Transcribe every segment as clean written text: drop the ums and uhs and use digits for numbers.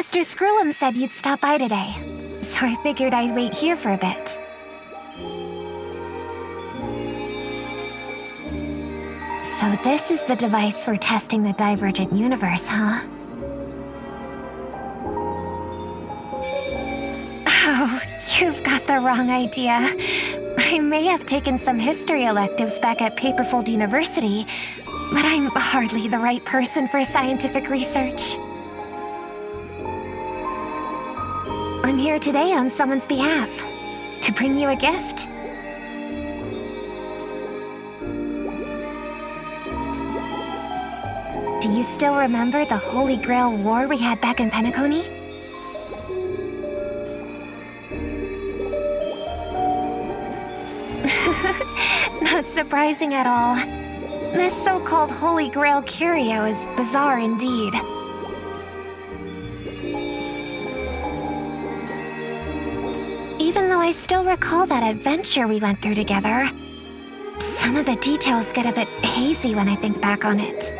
Mr. Screwlam said you'd stop by today, so I figured I'd wait here for a bit. So this is the device for testing the divergent universe, huh? Oh, you've got the wrong idea. I may have taken some history electives back at Paperfold University, but I'm hardly the right person for scientific research. I'm here today on someone's behalf, to bring you a gift. Do you still remember the Holy Grail War we had back in Penacony? Not surprising at all. This so-called Holy Grail curio is bizarre indeed. Even though I still recall that adventure we went through together, some of the details get a bit hazy when I think back on it.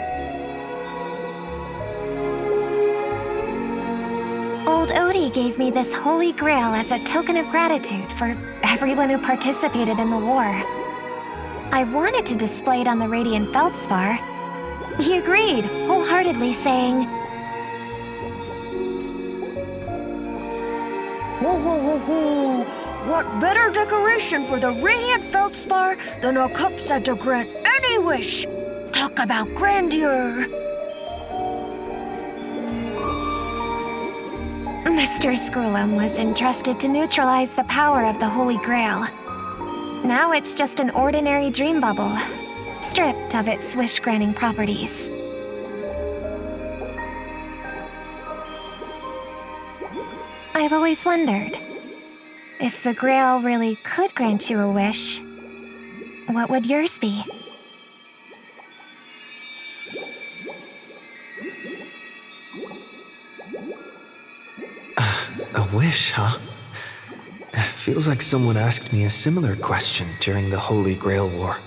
Old Odie gave me this Holy Grail as a token of gratitude for everyone who participated in the war. I wanted to display it on the Radiant Feldspar. He agreed, wholeheartedly saying, Ho ho ho ho! What better decoration for the Radiant Feldspar than a cup set to grant any wish? Talk about grandeur! Mr. Screwlam was entrusted to neutralize the power of the Holy Grail. Now it's just an ordinary dream bubble, stripped of its wish-granting properties. I've always wondered, if the Grail really could grant you a wish, what would yours be? A wish, huh? Feels like someone asked me a similar question during the Holy Grail War.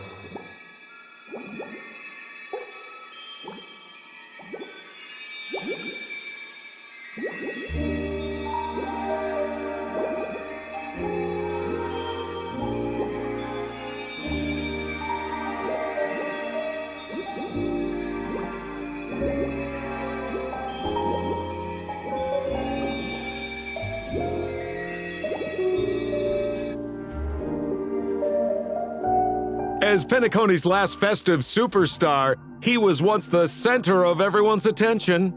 As Penacony's last festive superstar, he was once the center of everyone's attention.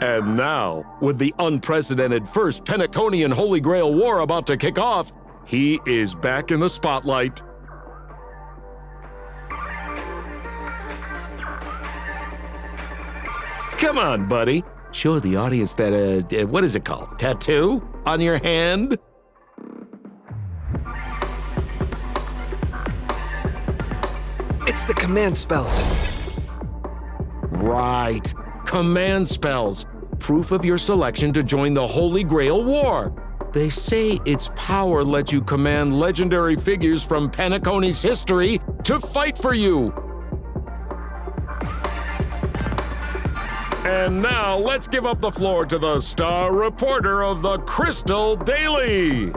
And now, with the unprecedented first Penaconian Holy Grail War about to kick off, he is back in the spotlight. Come on, buddy. Show the audience that, what is it called? Tattoo on your hand? It's the command spells. Right. Command spells. Proof of your selection to join the Holy Grail War. They say its power lets you command legendary figures from Penacony's history to fight for you. And now, let's give up the floor to the star reporter of the Crystal Daily.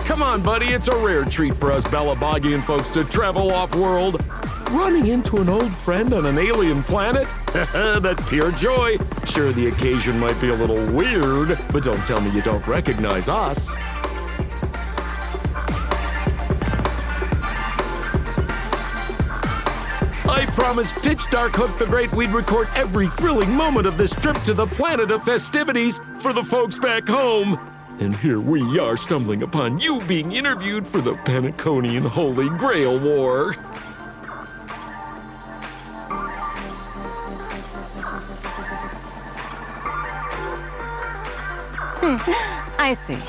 Come on, buddy, it's a rare treat for us Balabagian folks to travel off-world. Running into an old friend on an alien planet? That's pure joy. Sure, the occasion might be a little weird, but don't tell me you don't recognize us. I promised Pitch Dark Hook the Great we'd record every thrilling moment of this trip to the planet of festivities for the folks back home. And here we are stumbling upon you being interviewed for the Penaconian Holy Grail War. I see.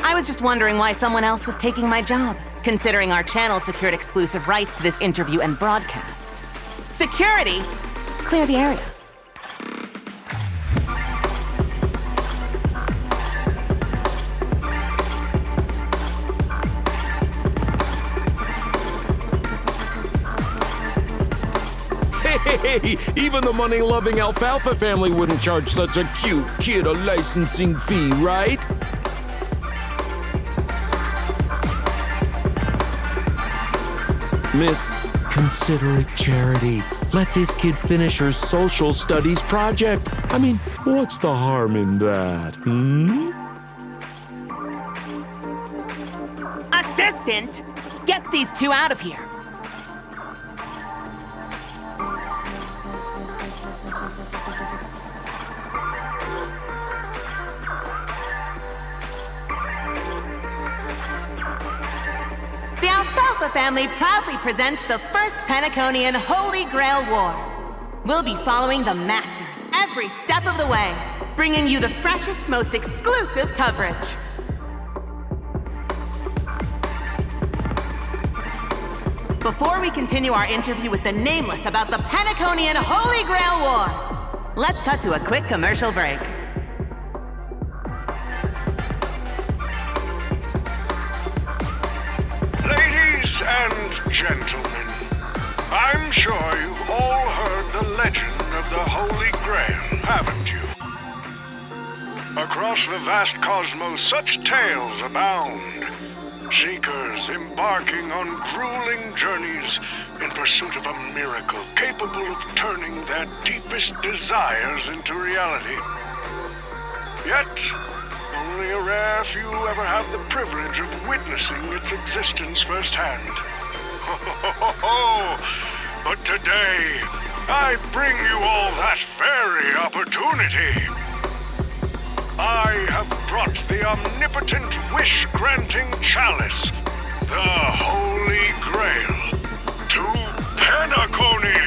I was just wondering why someone else was taking my job, considering our channel secured exclusive rights to this interview and broadcast. Security! Clear the area. Hey, even the money-loving alfalfa family wouldn't charge such a cute kid a licensing fee, right? Miss, consider it charity. Let this kid finish her social studies project. I mean, what's the harm in that, Assistant! Get these two out of here! The Alfalfa family proudly presents the first Penaconian Holy Grail War. We'll be following the masters every step of the way, bringing you the freshest, most exclusive coverage. Before we continue our interview with the Nameless about the Penaconian Holy Grail War, let's cut to a quick commercial break. Ladies and gentlemen, I'm sure you've all heard the legend of the Holy Grail, haven't you? Across the vast cosmos, such tales abound. Seekers embarking on grueling journeys in pursuit of a miracle capable of turning their deepest desires into reality. Yet, only a rare few ever have the privilege of witnessing its existence firsthand. But today, I bring you all that very opportunity. I have brought the omnipotent wish-granting chalice, the Holy Grail, to Penacony.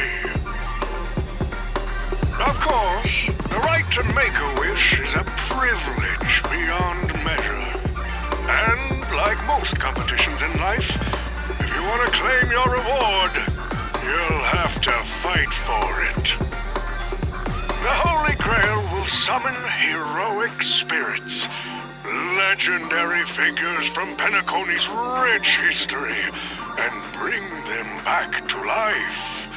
Of course, the right to make a wish is a privilege beyond measure. And like most competitions in life, if you want to claim your reward, you'll have to fight for it. The Holy Grail will summon heroic spirits, legendary figures from Penacony's rich history, and bring them back to life.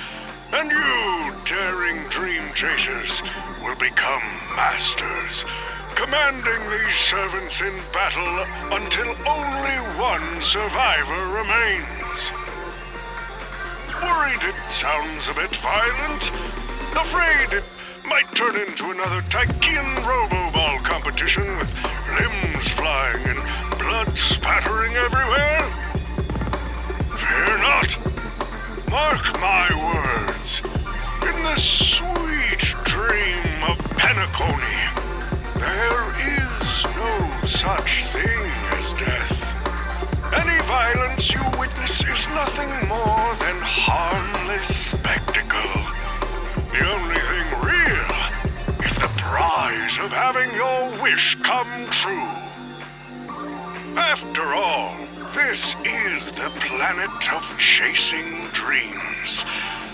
And you, daring dream chasers, will become masters, commanding these servants in battle until only one survivor remains. Worried it sounds a bit violent? Afraid it might turn into another Tychean Robo-Ball competition with limbs flying and blood spattering everywhere? Fear not. Mark my words. In the sweet dream of Penacony, there is no such thing as death. Any violence you witness is nothing more than harmless spectacle. The only thing real is the prize of having your wish come true. After all, this is the planet of chasing dreams.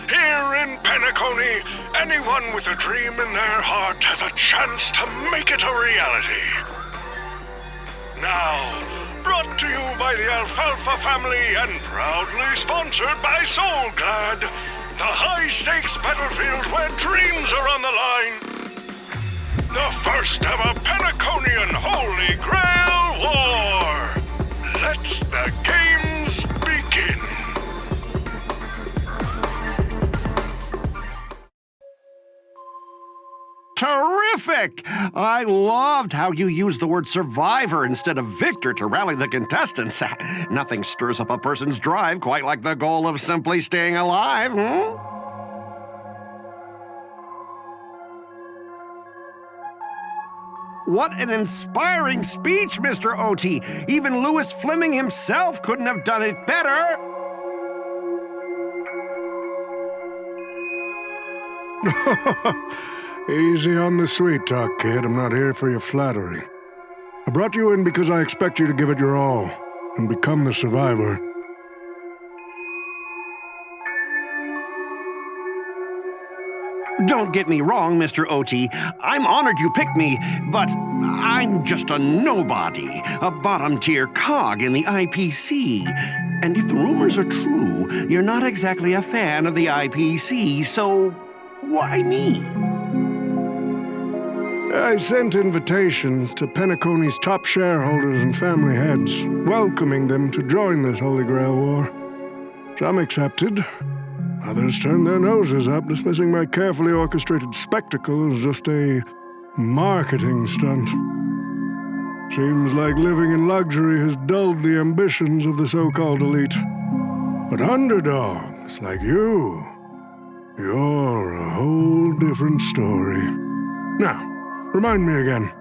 Here in Penacony, anyone with a dream in their heart has a chance to make it a reality. Now, brought to you by the Alfalfa family and proudly sponsored by Soldout, the high-stakes battlefield where dreams are on the line. The first ever Penaconian Holy Grail War. Let the games begin. Terrific! I loved how you used the word survivor instead of victor to rally the contestants. Nothing stirs up a person's drive quite like the goal of simply staying alive, What an inspiring speech, Mr. O.T. Even Louis Fleming himself couldn't have done it better. Easy on the sweet talk, kid. I'm not here for your flattery. I brought you in because I expect you to give it your all and become the survivor. Don't get me wrong, Mr. O.T. I'm honored you picked me, but I'm just a nobody, a bottom-tier cog in the IPC. And if the rumors are true, you're not exactly a fan of the IPC, so why me? I sent invitations to Penacony's top shareholders and family heads, welcoming them to join this Holy Grail War. Some accepted. Others turned their noses up, dismissing my carefully orchestrated spectacle as just a marketing stunt. Seems like living in luxury has dulled the ambitions of the so-called elite. But underdogs like you're a whole different story. Now, remind me again,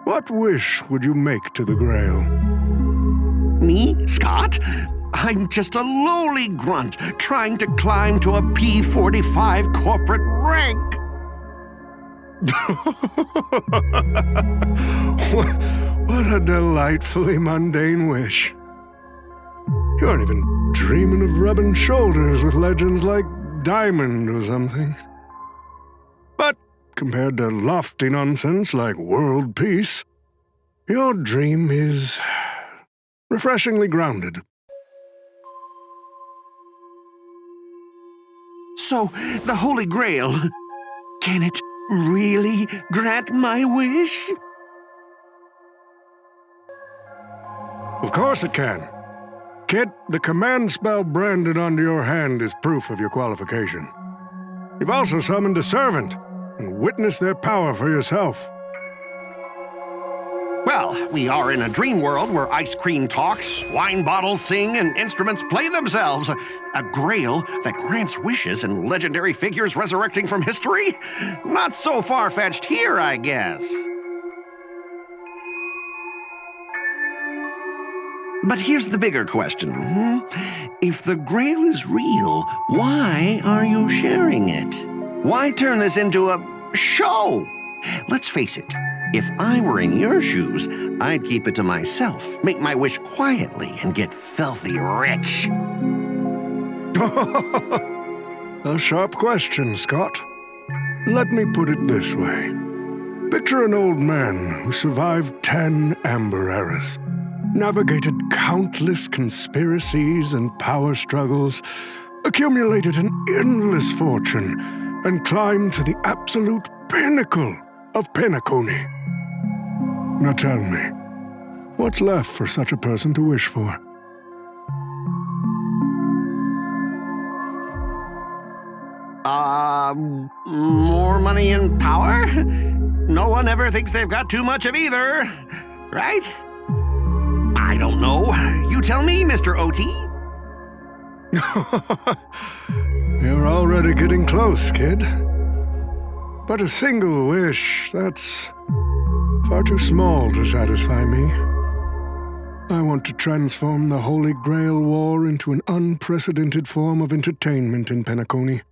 what wish would you make to the Grail? Me, Scott? I'm just a lowly grunt trying to climb to a P.45 corporate rank. What a delightfully mundane wish. You aren't even dreaming of rubbing shoulders with legends like Diamond or something. But compared to lofty nonsense like world peace, your dream is refreshingly grounded. So, the Holy Grail, can it really grant my wish? Of course it can. Kid, the command spell branded onto your hand is proof of your qualification. You've also summoned a servant and witnessed their power for yourself. Well, we are in a dream world where ice cream talks, wine bottles sing, and instruments play themselves. A grail that grants wishes and legendary figures resurrecting from history? Not so far-fetched here, I guess. But here's the bigger question. If the grail is real, why are you sharing it? Why turn this into a show? Let's face it. If I were in your shoes, I'd keep it to myself, make my wish quietly, and get filthy rich. A sharp question, Scott. Let me put it this way. Picture an old man who survived 10 Amber Eras, navigated countless conspiracies and power struggles, accumulated an endless fortune, and climbed to the absolute pinnacle of Penacony. Now tell me, what's left for such a person to wish for? More money and power? No one ever thinks they've got too much of either, right? I don't know. You tell me, Mr. O.T. You're already getting close, kid. But a single wish, that's far too small to satisfy me. I want to transform the Holy Grail War into an unprecedented form of entertainment in Penacony.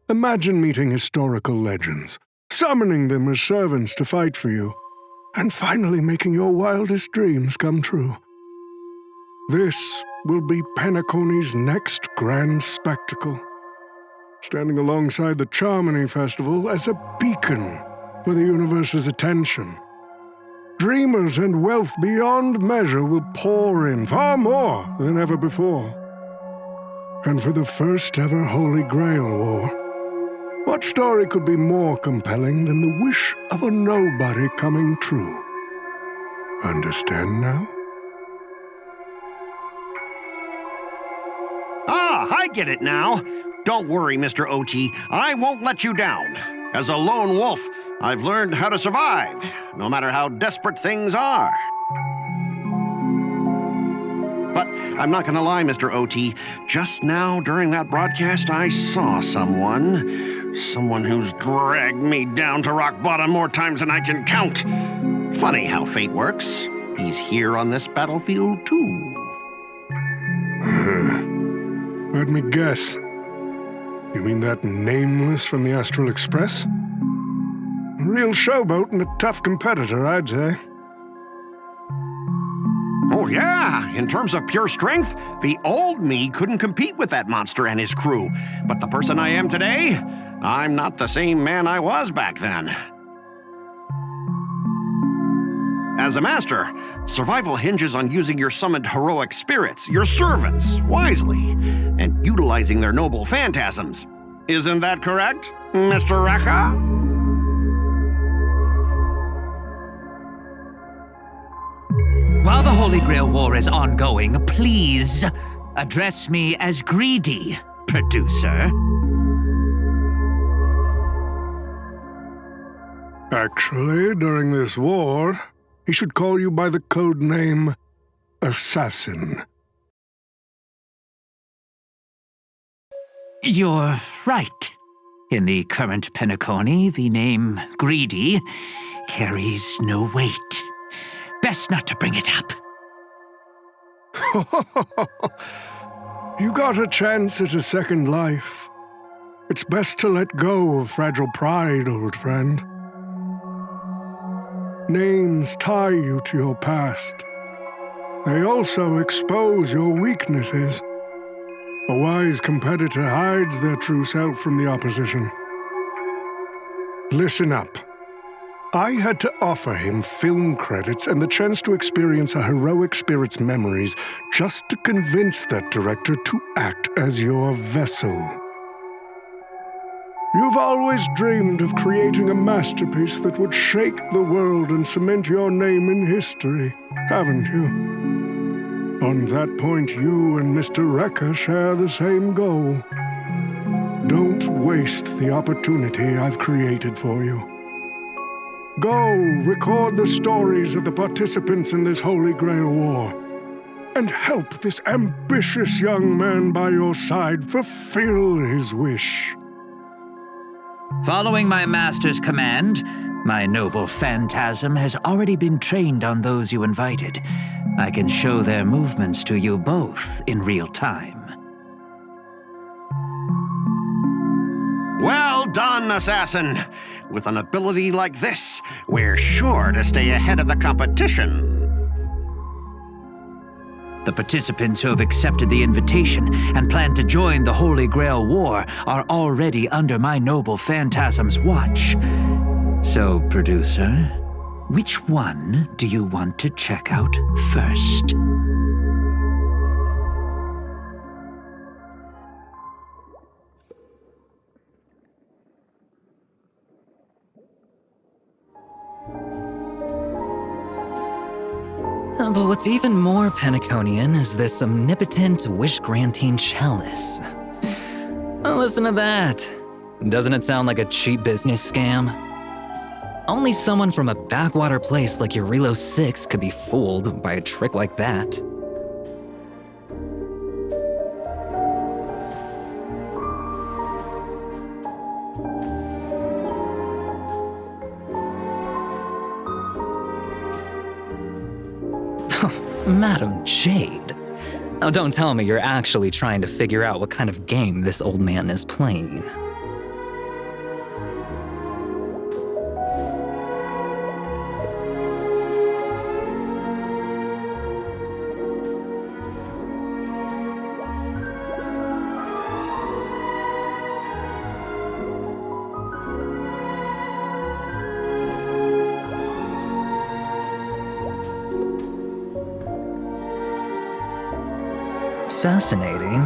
Imagine meeting historical legends, summoning them as servants to fight for you, and finally making your wildest dreams come true. This will be Penacony's next grand spectacle, standing alongside the Charmony Festival as a beacon for the universe's attention. Dreamers and wealth beyond measure will pour in, far more than ever before. And for the first ever Holy Grail War, what story could be more compelling than the wish of a nobody coming true? Understand now? I get it now. Don't worry, Mr. O.T. I won't let you down. As a lone wolf, I've learned how to survive, no matter how desperate things are. But I'm not gonna lie, Mr. O.T. Just now, during that broadcast, I saw someone Someone who's dragged me down to rock bottom more times than I can count. Funny how fate works. He's here on this battlefield, too. Let me guess. You mean that nameless from the Astral Express? A real showboat and a tough competitor, I'd say. Oh, yeah. In terms of pure strength, the old me couldn't compete with that monster and his crew. But the person I am today, I'm not the same man I was back then. As a master, survival hinges on using your summoned heroic spirits, your servants, wisely, and utilizing their noble phantasms. Isn't that correct, Mr. Raka? While the Holy Grail War is ongoing, please address me as Greedy, producer. Actually, during this war, he should call you by the code name Assassin. You're right. In the current Penacony, the name Greedy carries no weight. Best not to bring it up. You got a chance at a second life. It's best to let go of fragile pride, old friend. Names tie you to your past. They also expose your weaknesses. A wise competitor hides their true self from the opposition. Listen up. I had to offer him film credits and the chance to experience a heroic spirit's memories just to convince that director to act as your vessel. You've always dreamed of creating a masterpiece that would shake the world and cement your name in history, haven't you? On that point, you and Mr. Rekka share the same goal. Don't waste the opportunity I've created for you. Go record the stories of the participants in this Holy Grail War, and help this ambitious young man by your side fulfill his wish. Following my master's command, my noble phantasm has already been trained on those you invited. I can show their movements to you both in real time. Well done, Assassin! With an ability like this, we're sure to stay ahead of the competition. The participants who have accepted the invitation and plan to join the Holy Grail War are already under my noble phantasm's watch. So, producer, which one do you want to check out first? But what's even more Penaconian is this omnipotent wish-granting chalice. Listen to that. Doesn't it sound like a cheap business scam? Only someone from a backwater place like Eurilo 6 could be fooled by a trick like that. Madam Jade. Now don't tell me you're actually trying to figure out what kind of game this old man is playing. Fascinating.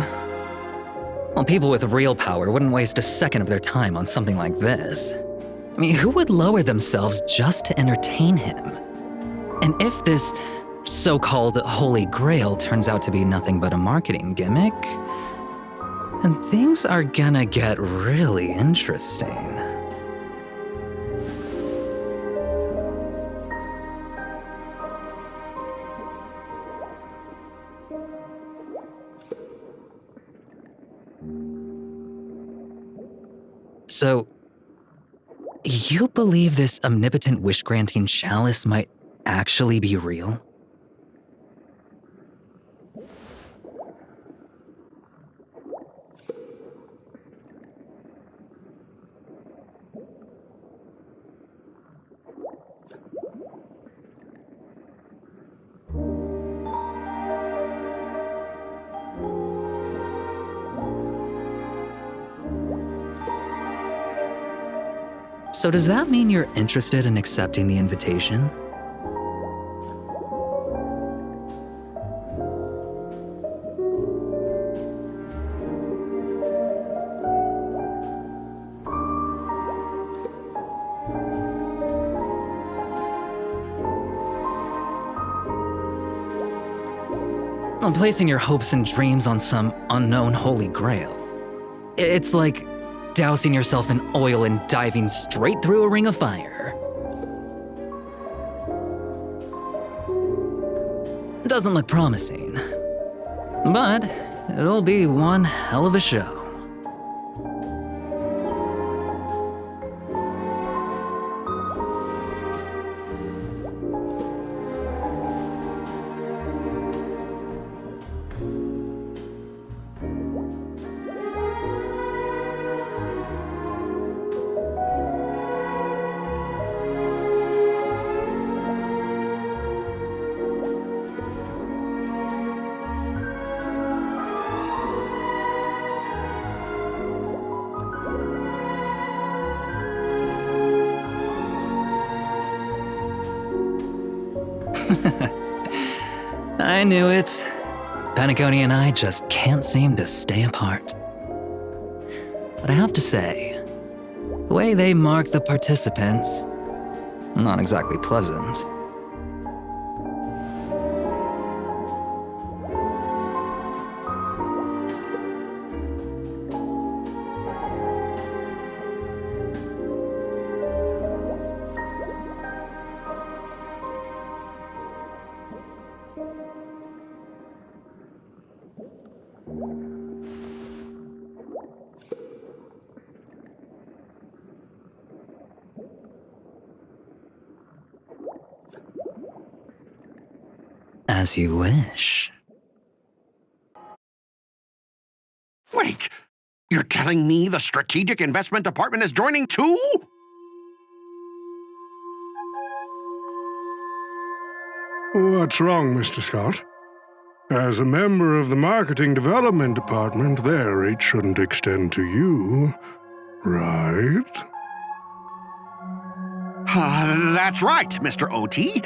Well, people with real power wouldn't waste a second of their time on something like this. I mean, who would lower themselves just to entertain him? And if this so-called Holy Grail turns out to be nothing but a marketing gimmick, then things are gonna get really interesting. So, you believe this omnipotent wish-granting chalice might actually be real? So does that mean you're interested in accepting the invitation? I'm placing your hopes and dreams on some unknown holy grail. It's like dousing yourself in oil and diving straight through a ring of fire. Doesn't look promising, but it'll be one hell of a show. I knew it. Penacony and I just can't seem to stay apart. But I have to say, the way they mark the participants, not exactly pleasant. As you wish. Wait! You're telling me the Strategic Investment Department is joining too? What's wrong, Mr. Scott? As a member of the Marketing Development Department, their reach shouldn't extend to you, right? That's right, Mr. O.T.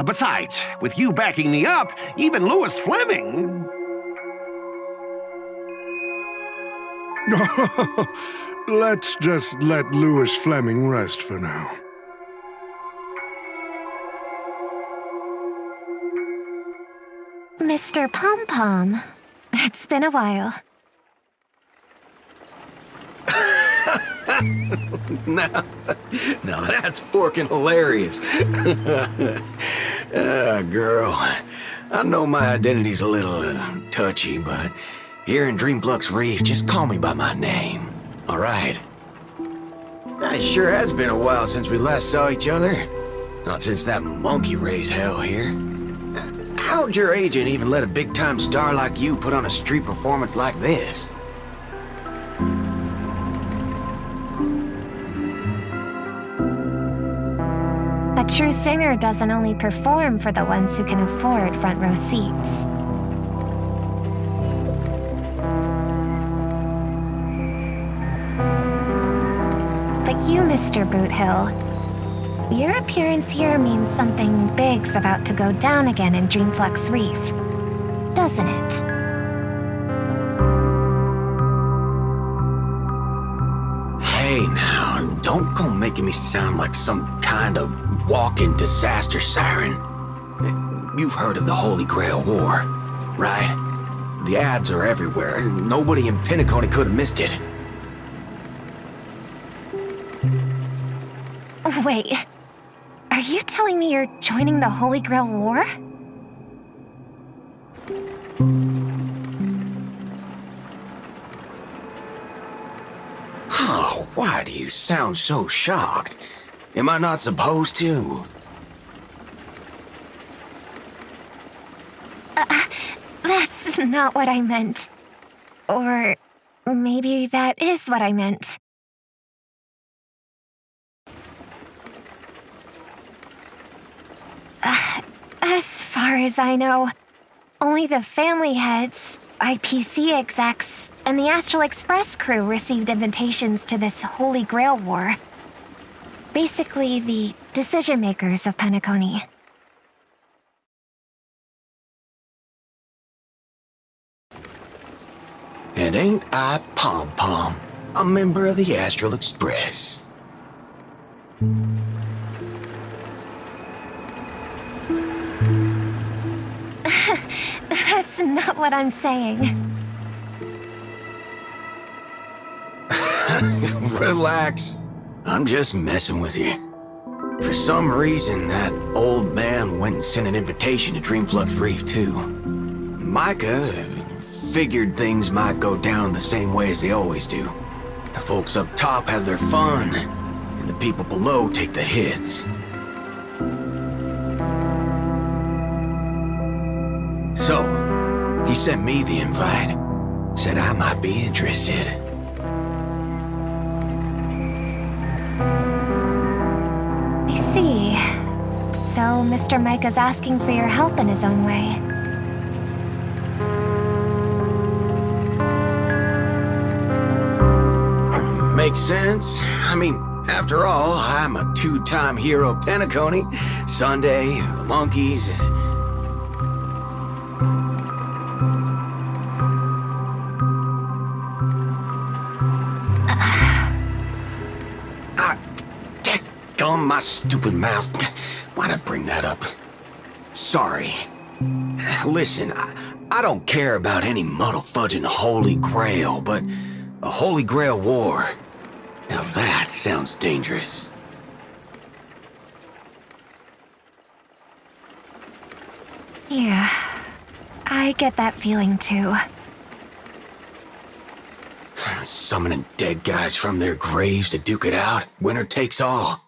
Besides, with you backing me up, even Louis Fleming... Let's just let Louis Fleming rest for now. Mr. Pom-Pom, it's been a while. Now that's forking hilarious. Girl, I know my identity's a little touchy, but here in Dreamflux Reef, just call me by my name, all right? It sure has been a while since we last saw each other. Not since that monkey raised hell here. How'd your agent even let a big-time star like you put on a street performance like this? A true singer doesn't only perform for the ones who can afford front row seats. But you, Mr. Boothill, your appearance here means something big's about to go down again in Dreamflux Reef, doesn't it? Hey now, don't go making me sound like some kind of walking disaster siren. You've heard of the Holy Grail War, right? The ads are everywhere, and nobody in Penacony could have missed it. Wait, are you telling me you're joining the Holy Grail War? Oh, Why do you sound so shocked? Am I not supposed to? That's not what I meant. Or maybe that is what I meant. As far as I know, only the family heads, IPC execs, and the Astral Express crew received invitations to this Holy Grail War. Basically, the decision-makers of Penacony. And ain't I Pom-Pom, a member of the Astral Express? That's not what I'm saying. Relax. I'm just messing with you. For some reason, that old man went and sent an invitation to Dreamflux Reef too. Micah figured things might go down the same way as they always do. The folks up top have their fun, and the people below take the hits. So, he sent me the invite. Said I might be interested. I see. So Mr. Micah's asking for your help in his own way. Makes sense. I mean, after all, I'm a two-time hero of Penacony, Sunday, the Monkeys. Gum my stupid mouth. Why'd I bring that up? Sorry. Listen, I don't care about any muddle-fudging Holy Grail, but a Holy Grail War. Now that sounds dangerous. Yeah, I get that feeling too. Summoning dead guys from their graves to duke it out, winner takes all.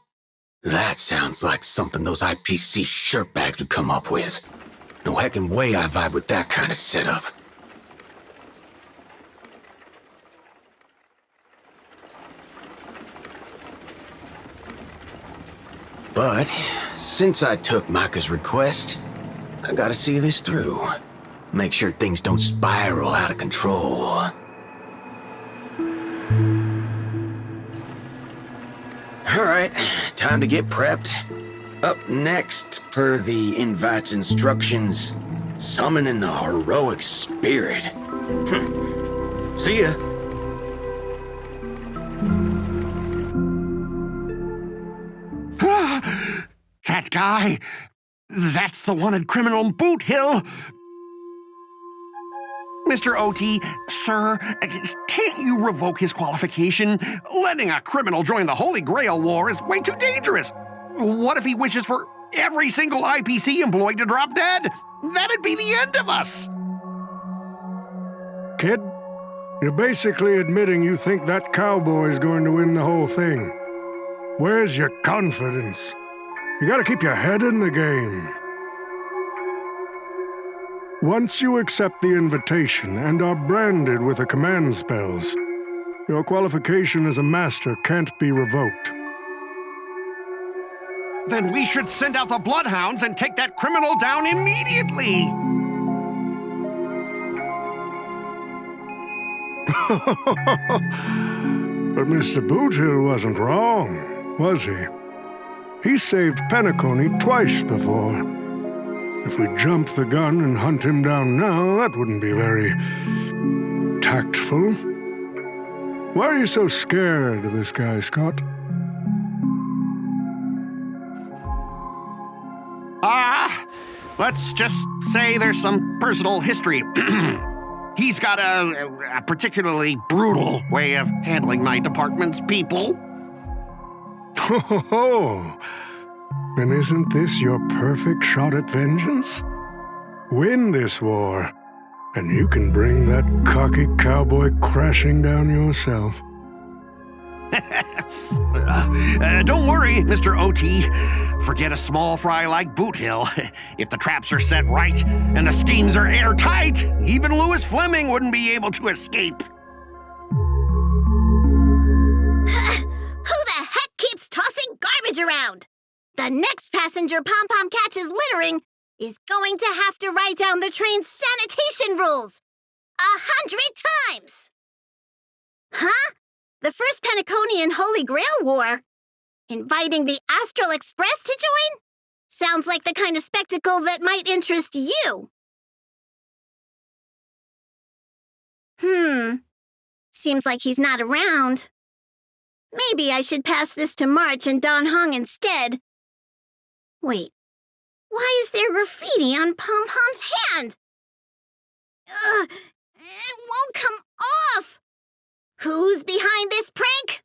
That sounds like something those IPC shirtbags would come up with. No heckin' way I vibe with that kind of setup. But, since I took Micah's request, I gotta see this through. Make sure things don't spiral out of control. Alright, time to get prepped. Up next, per the invite's instructions, summoning the heroic spirit. See ya. That guy! That's the wanted criminal Boot Hill! Mr. OT, sir, can't you revoke his qualification? Letting a criminal join the Holy Grail War is way too dangerous. What if he wishes for every single IPC employee to drop dead? That'd be the end of us! Kid, you're basically admitting you think that cowboy is going to win the whole thing. Where's your confidence? You gotta keep your head in the game. Once you accept the invitation and are branded with the command spells, your qualification as a master can't be revoked. Then we should send out the bloodhounds and take that criminal down immediately! But Mr. Boothill wasn't wrong, was he? He saved Penacony twice before. If we jump the gun and hunt him down now, that wouldn't be very tactful. Why are you so scared of this guy, Scott? Let's just say there's some personal history. He's got a particularly brutal way of handling my department's people. Ho ho ho! Then isn't this your perfect shot at vengeance? Win this war, and you can bring that cocky cowboy crashing down yourself. Don't worry, Mr. OT. Forget a small fry like Boot Hill. If the traps are set right and the schemes are airtight, even Louis Fleming wouldn't be able to escape. Who the heck keeps tossing garbage around? The next passenger Pom-Pom catches littering is going to have to write down the train's sanitation rules 100 times! Huh? The first Penacony and Holy Grail War? Inviting the Astral Express to join? Sounds like the kind of spectacle that might interest you. Seems like he's not around. Maybe I should pass this to March and Don Hong instead. Wait, why is there graffiti on Pom-Pom's hand? Ugh, it won't come off! Who's behind this prank?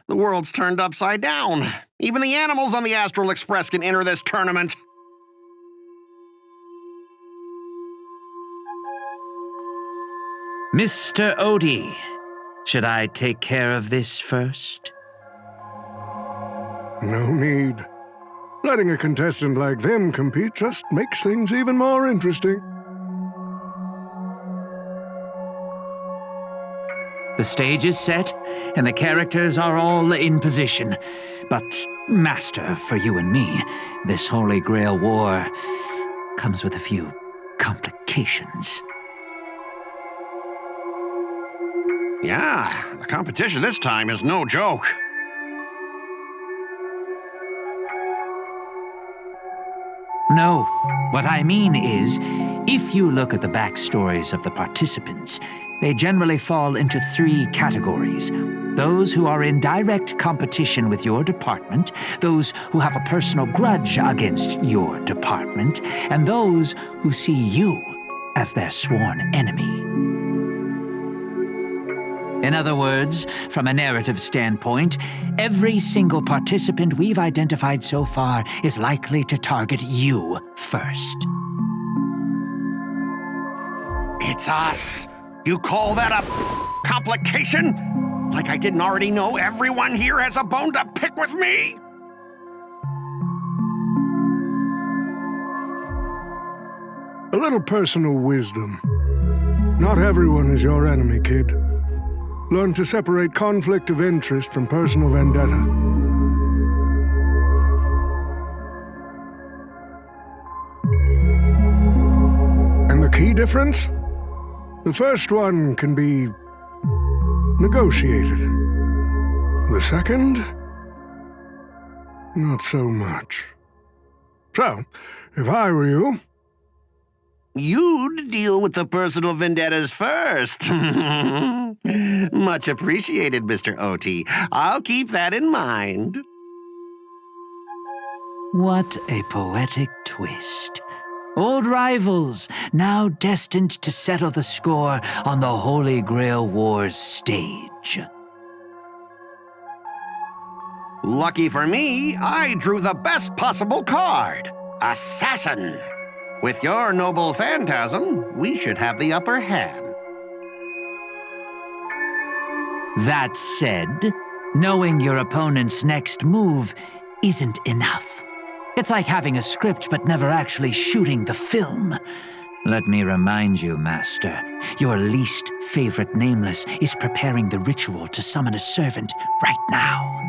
The world's turned upside down. Even the animals on the Astral Express can enter this tournament. Mr. Odie, should I take care of this first? No need. Letting a contestant like them compete just makes things even more interesting. The stage is set, and the characters are all in position. But, Master, for you and me, this Holy Grail War comes with a few complications. Yeah, the competition this time is no joke. No, what I mean is, if you look at the backstories of the participants, they generally fall into 3 categories. Those who are in direct competition with your department, those who have a personal grudge against your department, and those who see you as their sworn enemy. In other words, from a narrative standpoint, every single participant we've identified so far is likely to target you first. It's us. You call that a complication? Like I didn't already know everyone here has a bone to pick with me? A little personal wisdom. Not everyone is your enemy, kid. Learn to separate conflict of interest from personal vendetta. And the key difference? The first one can be negotiated. The second? Not so much. So, if I were you... You'd deal with the personal vendettas first. Much appreciated, Mr. OT. I'll keep that in mind. What a poetic twist. Old rivals, now destined to settle the score on the Holy Grail War's stage. Lucky for me, I drew the best possible card. Assassin. With your noble phantasm, we should have the upper hand. That said, knowing your opponent's next move isn't enough. It's like having a script but never actually shooting the film. Let me remind you, Master, your least favorite Nameless is preparing the ritual to summon a servant right now.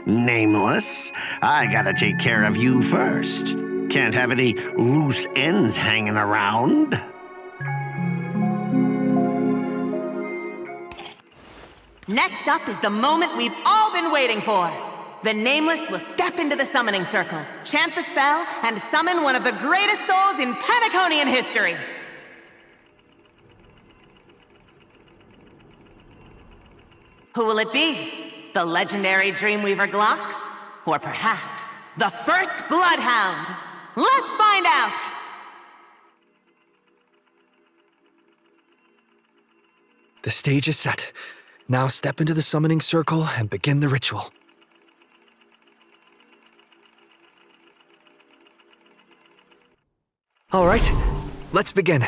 Nameless, I gotta take care of you first. Can't have any loose ends hanging around. Next up is the moment we've all been waiting for. The Nameless will step into the summoning circle, chant the spell, and summon one of the greatest souls in Penaconian history. Who will it be? The legendary Dreamweaver Glocks? Or perhaps the first Bloodhound? Let's find out! The stage is set. Now step into the summoning circle and begin the ritual. All right, let's begin.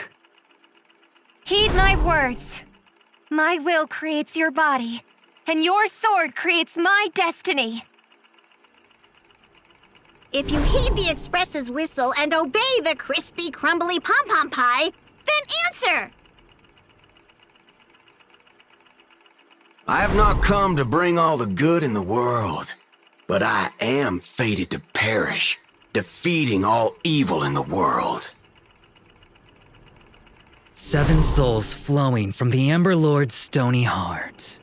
Heed my words. My will creates your body, and your sword creates my destiny. If you heed the express's whistle and obey the crispy, crumbly pom-pom pie, then answer! I have not come to bring all the good in the world, but I am fated to perish, defeating all evil in the world. 7 souls flowing from the Ember Lord's stony heart.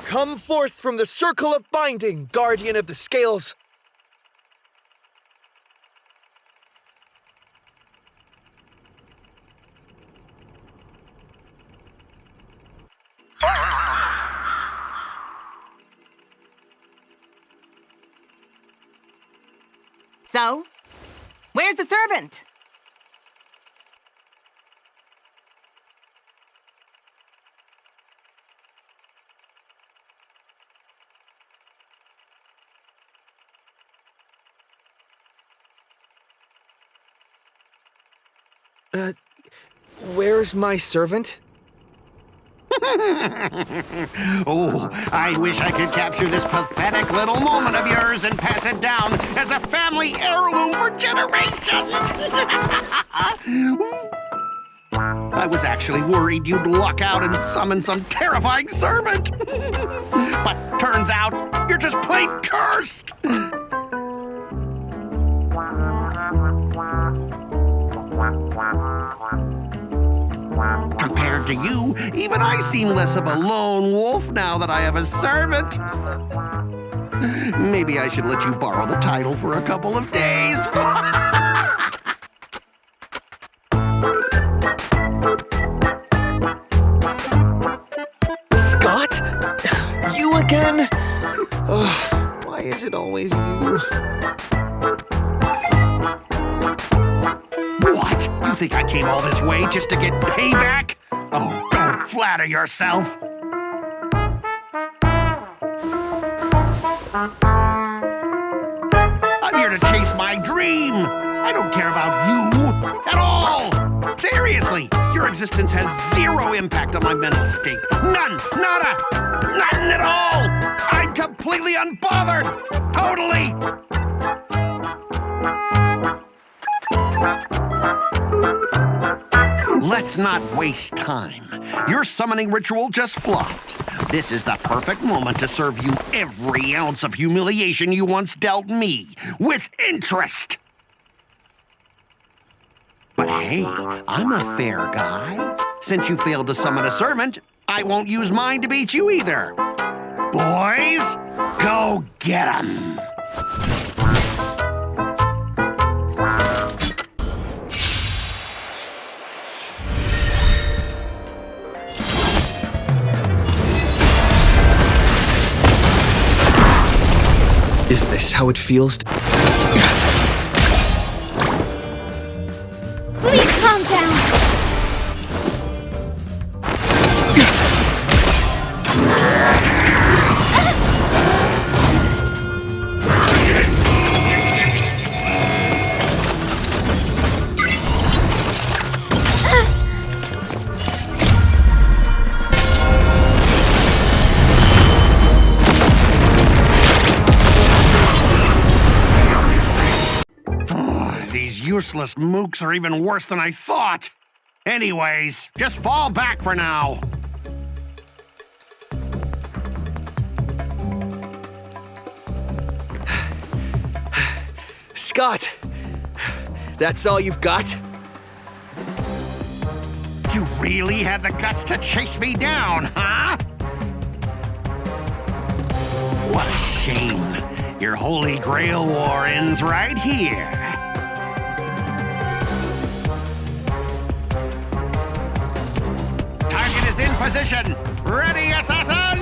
Come forth from the circle of binding, guardian of the scales. So, where's the servant? Where's my servant? Oh, I wish I could capture this pathetic little moment of yours and pass it down as a family heirloom for generations. I was actually worried you'd luck out and summon some terrifying servant. But turns out, you're just plain cursed. Compared to you, even I seem less of a lone wolf now that I have a servant. Maybe I should let you borrow the title for a couple of days. Scott? You again? Why is it always you? What? You think I came all this way just to get payback? Oh, don't flatter yourself. I'm here to chase my dream. I don't care about you at all. Seriously, your existence has zero impact on my mental state. None, nada, nothing at all. I'm completely unbothered. Totally. Let's not waste time. Your summoning ritual just flopped. This is the perfect moment to serve you every ounce of humiliation you once dealt me, with interest. But hey, I'm a fair guy. Since you failed to summon a servant, I won't use mine to beat you either. Boys, go get 'em! Is this how it feels to... Please calm down. These useless mooks are even worse than I thought. Anyways, just fall back for now. Scott! That's all you've got? You really had the guts to chase me down, huh? What a shame. Your Holy Grail war ends right here. Target is in position. Ready, assassin?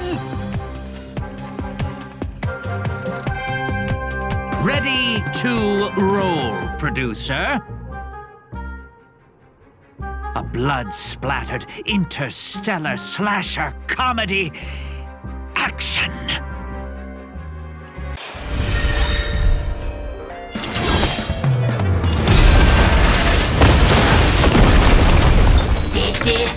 Ready to roll, producer. A blood-splattered interstellar slasher comedy. Action! That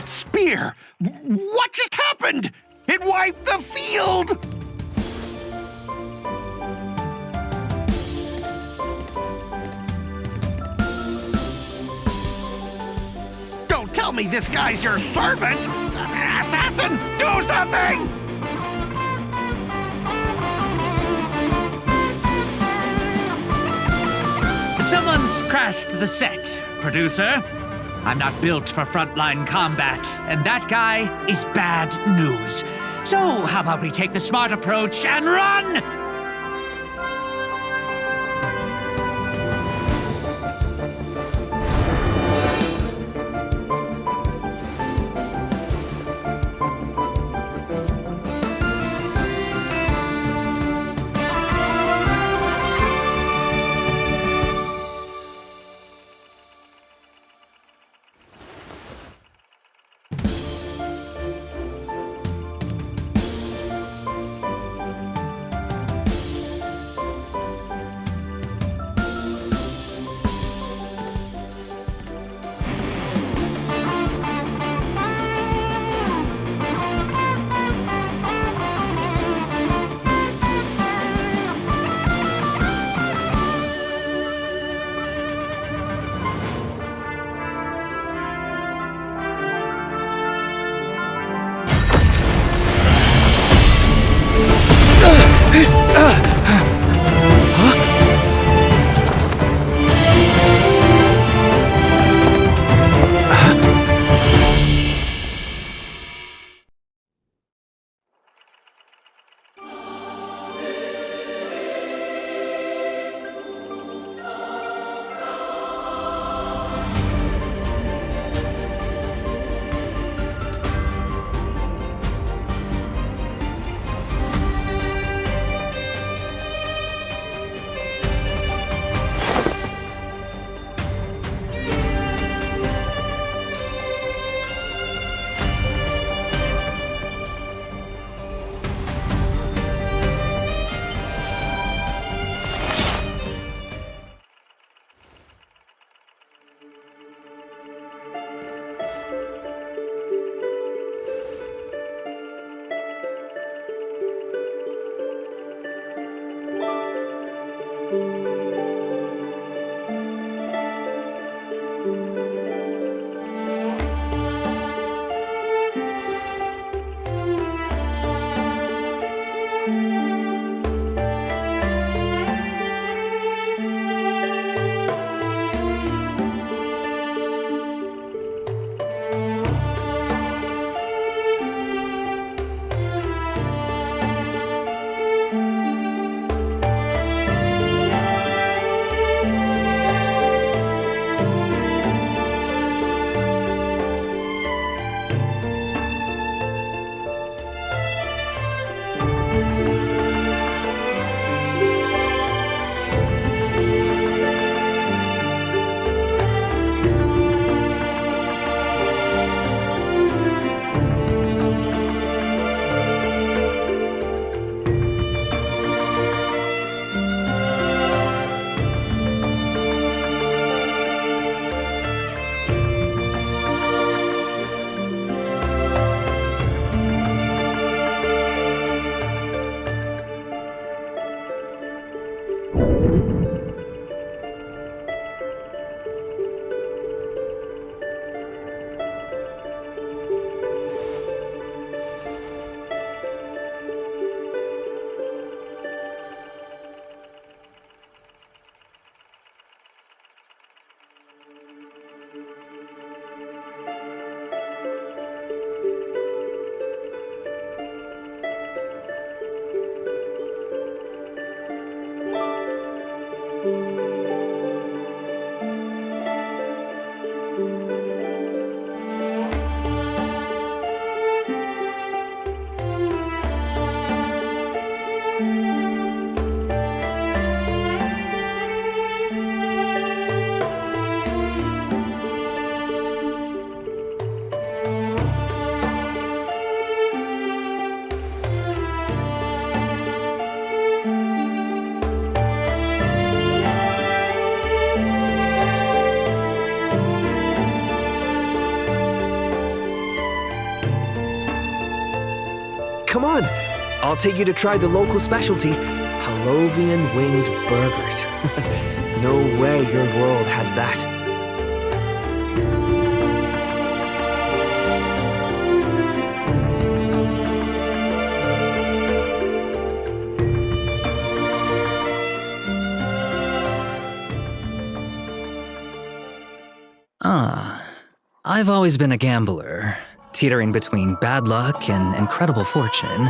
spear! What just happened? It wiped the field! Don't tell me this guy's your servant! Assassin, do something! Someone's crashed the set, producer. I'm not built for frontline combat, and that guy is bad news. So, how about we take the smart approach and run? come on. I'll take you to try the local specialty, Halovian winged burgers. No way your world has that. I've always been a gambler, teetering between bad luck and incredible fortune.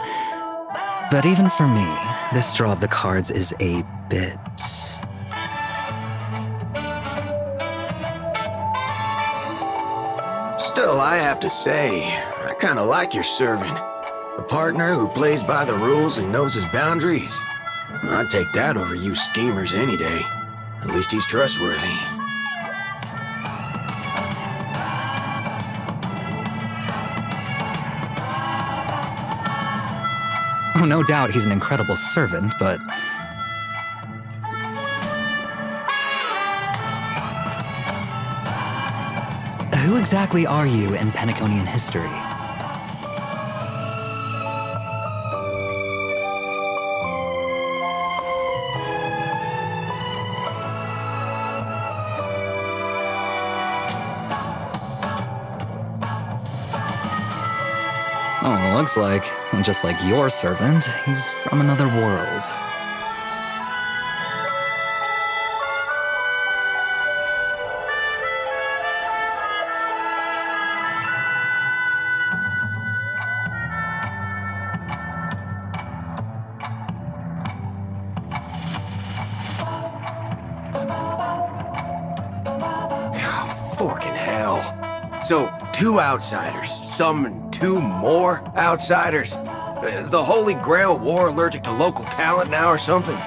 But even for me, this draw of the cards is a bit... Still, I have to say, I kinda like your servant. A partner who plays by the rules and knows his boundaries. I'd take that over you schemers any day. At least he's trustworthy. Oh, no doubt he's an incredible servant, but... Who exactly are you in Penaconian history? Oh, looks like, just like your servant, he's from another world. Forking hell. So, 2 outsiders, summon 2 more outsiders? The Holy Grail War allergic to local talent now or something?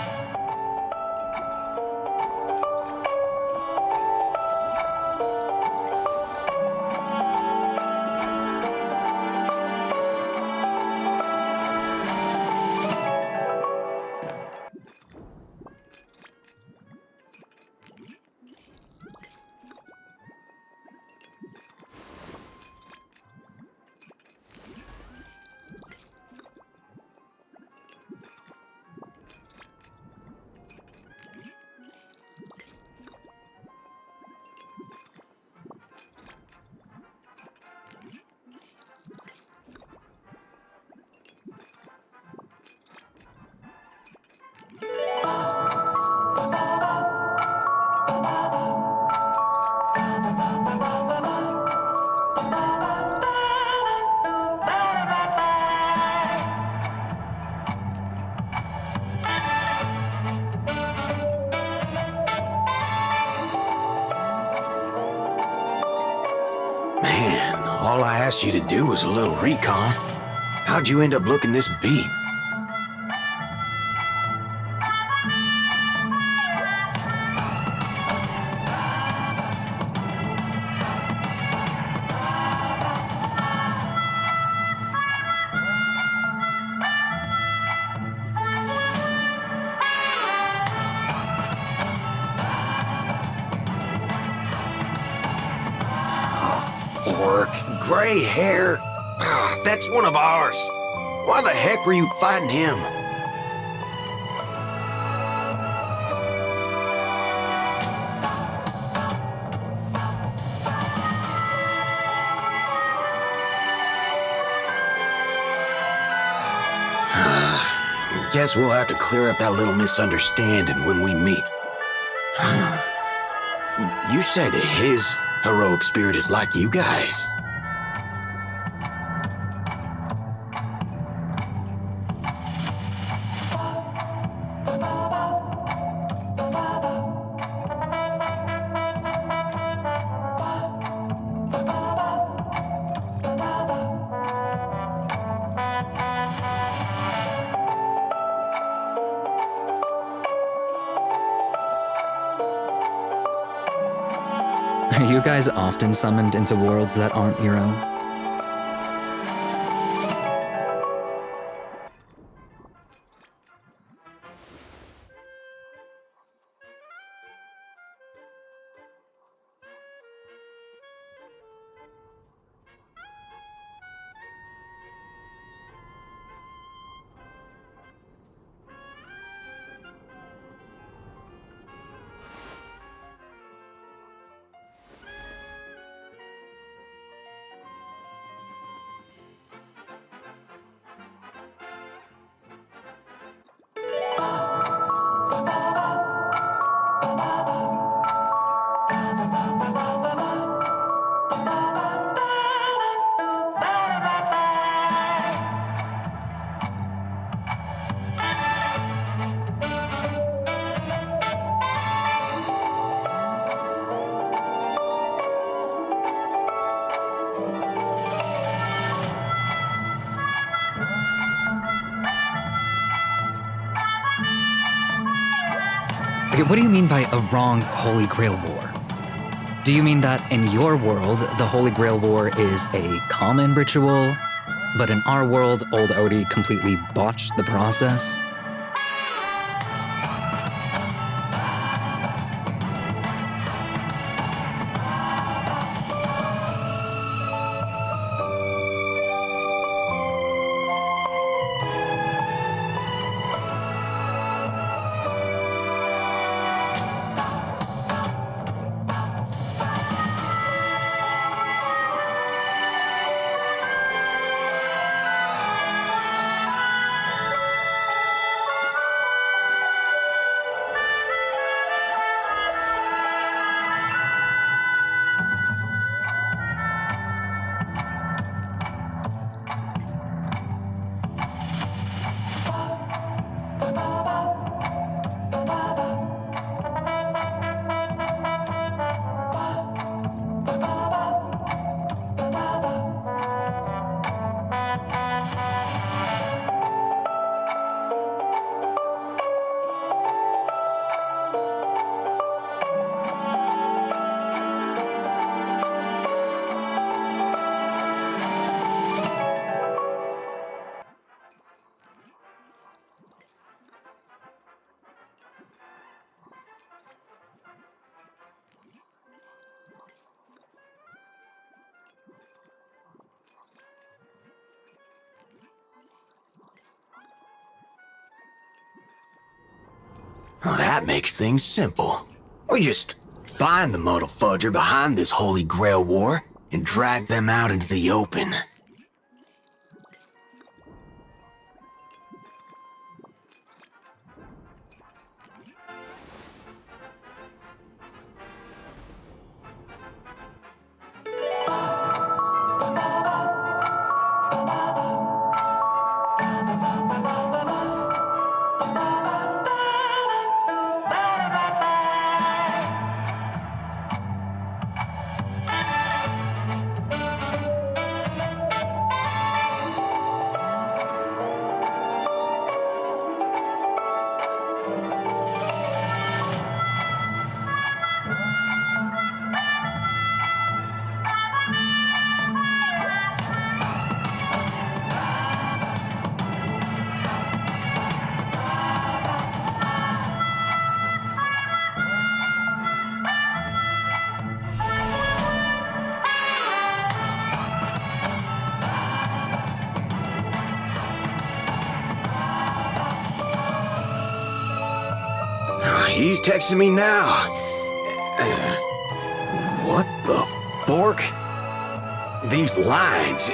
Man, all I asked you to do was a little recon. How'd you end up looking this beat? Fork, gray hair. That's one of ours. Why the heck were you fighting him? Guess we'll have to clear up that little misunderstanding when we meet. You said his heroic spirit is like you guys. Are you guys often summoned into worlds that aren't your own? Okay, what do you mean by a wrong Holy Grail War? Do you mean that in your world, the Holy Grail War is a common ritual, but in our world, old Odie completely botched the process? Well, that makes things simple. We just find the modal fudger behind this Holy Grail War and drag them out into the open. He's texting me now. What the fork? These lines.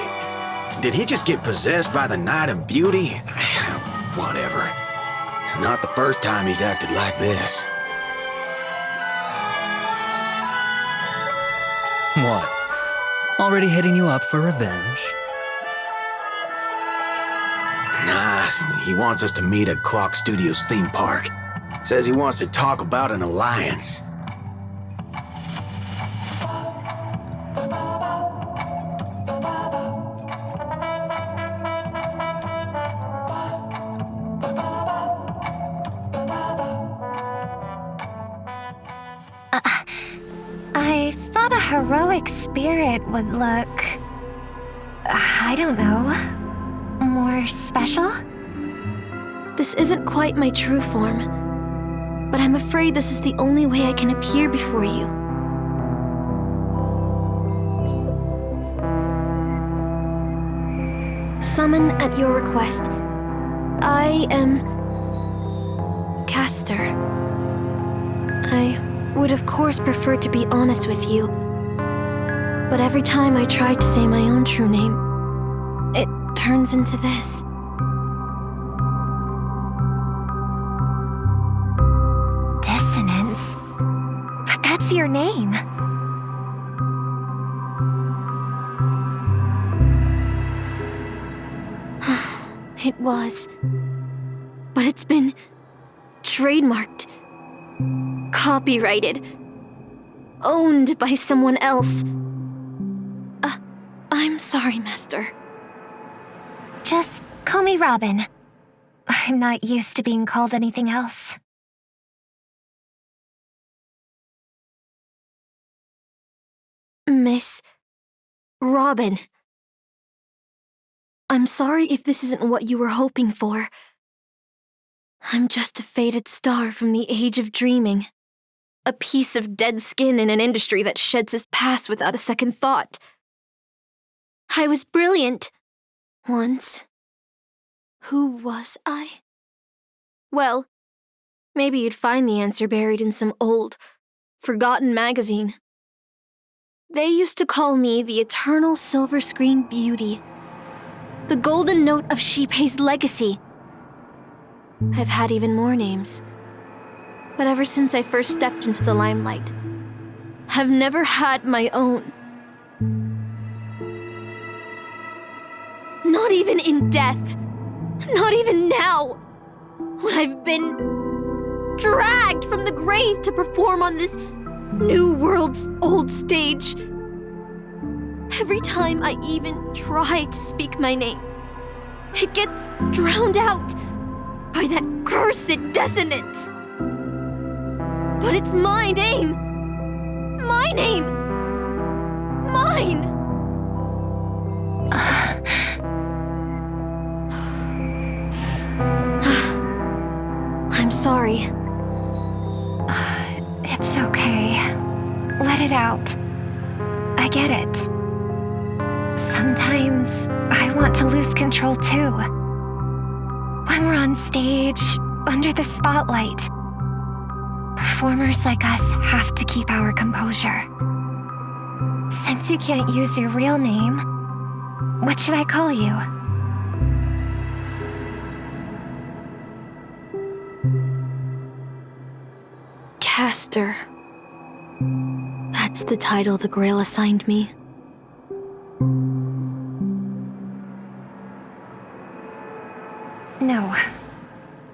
Did he just get possessed by the Night of Beauty? Whatever. It's not the first time he's acted like this. What? Already hitting you up for revenge? Nah, he wants us to meet at Clock Studios theme park. Says he wants to talk about an alliance. I thought a heroic spirit would look... I don't know... more special? This isn't quite my true form. But I'm afraid this is the only way I can appear before you. Summon at your request. I am... Castor. I would of course prefer to be honest with you. But every time I try to say my own true name, it turns into this. That's your name. It was. But it's been trademarked, copyrighted, owned by someone else. I'm sorry, Master. Just call me Robin. I'm not used to being called anything else. Miss Robin. I'm sorry if this isn't what you were hoping for. I'm just a faded star from the age of dreaming. A piece of dead skin in an industry that sheds its past without a second thought. I was brilliant. Once. Who was I? Well, maybe you'd find the answer buried in some old, forgotten magazine. They used to call me the eternal silver screen beauty. The golden note of Shipei's legacy. I've had even more names. But ever since I first stepped into the limelight, I've never had my own. Not even in death. Not even now. When I've been dragged from the grave to perform on this new world's old stage. Every time I even try to speak my name, it gets drowned out by that cursed dissonance. But it's my name. My name. Mine. I'm sorry. It's okay. Let it out. I get it. Sometimes I want to lose control too. When we're on stage, under the spotlight, performers like us have to keep our composure. Since you can't use your real name, what should I call you? Caster. That's the title the Grail assigned me. No,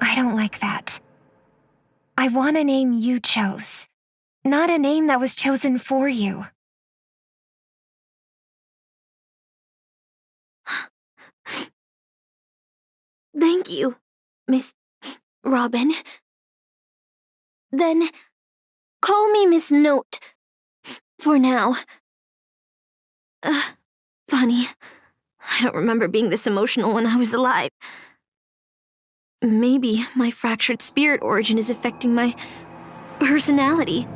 I don't like that. I want a name you chose, not a name that was chosen for you. Thank you, Miss Robin. Then, call me Miss Note. For now. Funny. I don't remember being this emotional when I was alive. Maybe my fractured spirit origin is affecting my personality.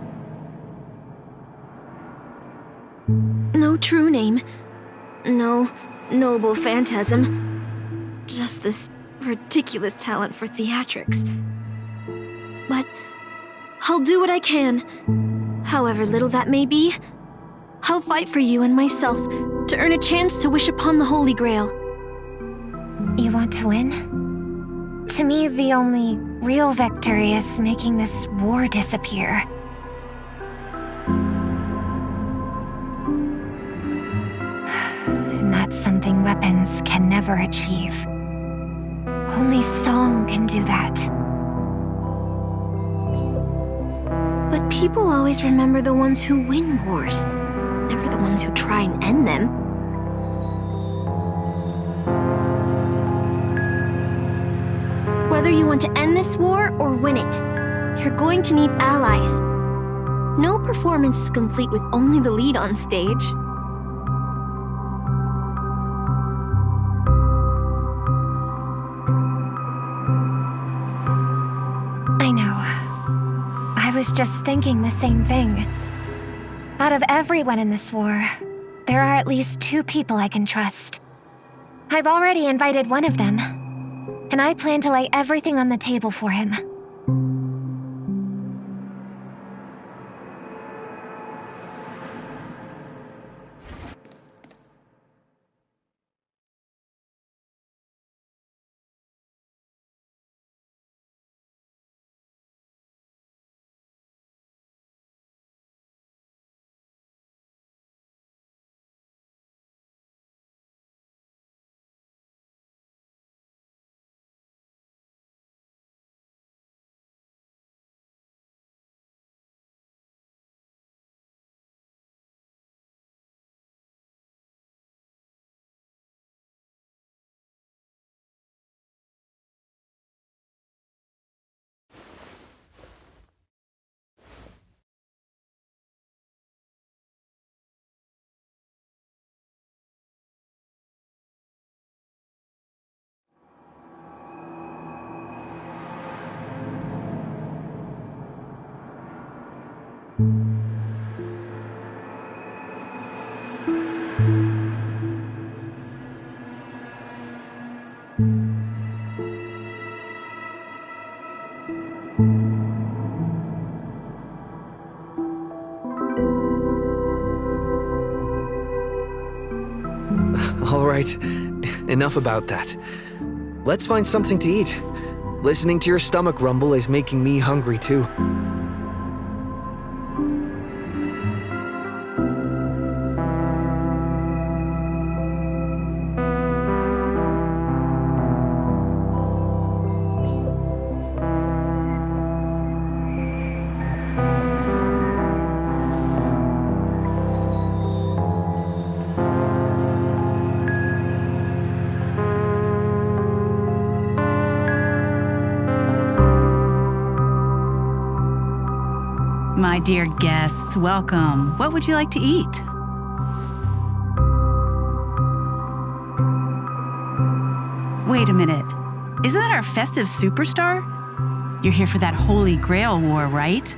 No true name. No noble phantasm. Just this ridiculous talent for theatrics. But I'll do what I can. However little that may be, I'll fight for you and myself to earn a chance to wish upon the Holy Grail. You want to win? To me, the only real victory is making this war disappear. And that's something weapons can never achieve. Only song can do that. But people always remember the ones who win wars, never the ones who try and end them. Whether you want to end this war or win it, you're going to need allies. No performance is complete with only the lead on stage. I know. I was just thinking the same thing. Out of everyone in this war, there are at least 2 people I can trust. I've already invited one of them, and I plan to lay everything on the table for him. All right, enough about that. Let's find something to eat. Listening to your stomach rumble is making me hungry too. My dear guests, welcome. What would you like to eat? Wait a minute. Isn't that our festive superstar? You're here for that Holy Grail War, right?